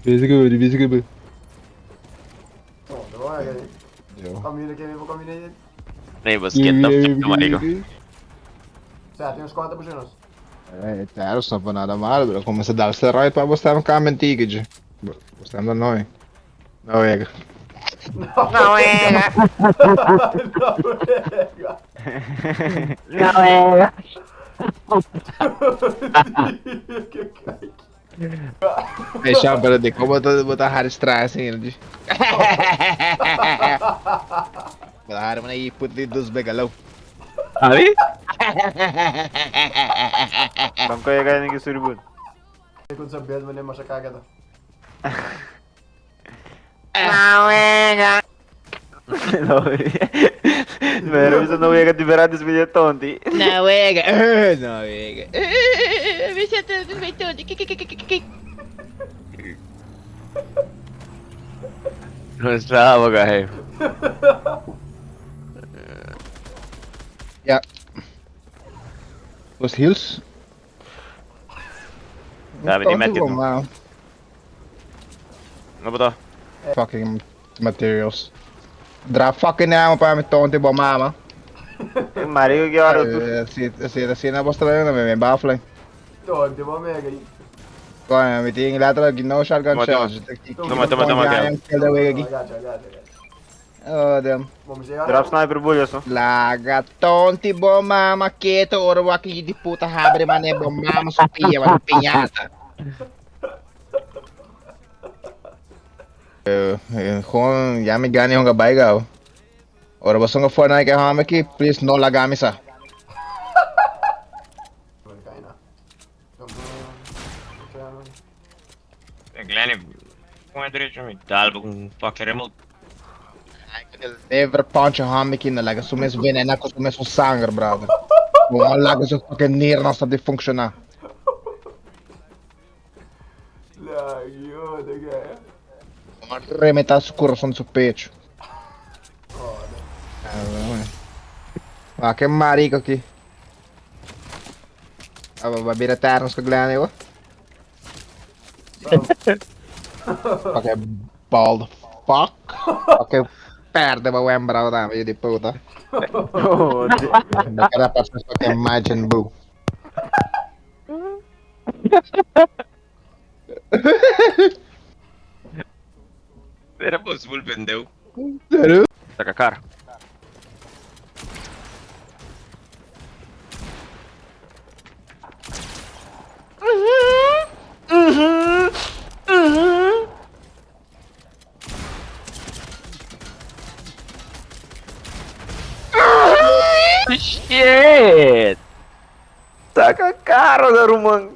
Divisa que bem. Oh, det var jag. Ja. Communicate på communicate. नहीं बस कितना तुम्हारे को Sä, jos kohta pysynos. Claro, não foi nada mal, bro. Como se dá o steroid para você não ficar mentiga, de. Você não não. Não é. no era No, no era Deixa para de como botar hard stress assim, ele. Botar mana aí putih dos begalão. अभी हमको ये कहने की सुरबुन Kun sä bias menee massa kagata. no era no मेरे भी तो no era diferentes vídeos tonti Não é, não é. Me senta no meio todo. no estaba है Ja. Os heals? Sabe, nem mete no. Não. no bota Fucking materials. Drop fucking ammo para me tonte bom mama. Mario que hora tu Assim na bosta na me baffling. Tuon, det var mega i. Kaya mi ting lateral no shotgun Toma, shells. Toma, Kel. Kill the way I again. got you. Oh damn. Vamos chegar. drop sniper bulhas no Laga tonte bom mama quieto oro aqui de puta rabre mané bom mama supia mano pinhata. Gewoon ja me gani honga baigal. Ora você não for na que hame aqui, please no lagami sa. Kaina. Glenn põe direito me dá com fucking remote Never punch a hame aqui na laga sumes venena com sumes sangue brother. Uma laga so fucking neer não sabe funcionar. Lagio, det grejer. Uma remeta su coração do seu peito. Ah, que marico aqui. Ah, vai vir eternos com a Glenn eu. Ok, bald fuck. Ok, perde ba wembra da meio de puta. oh Não quero passar só que imagine boo. era possible vendeu Sério? saca cara Shit! Saca a cara da Rumang.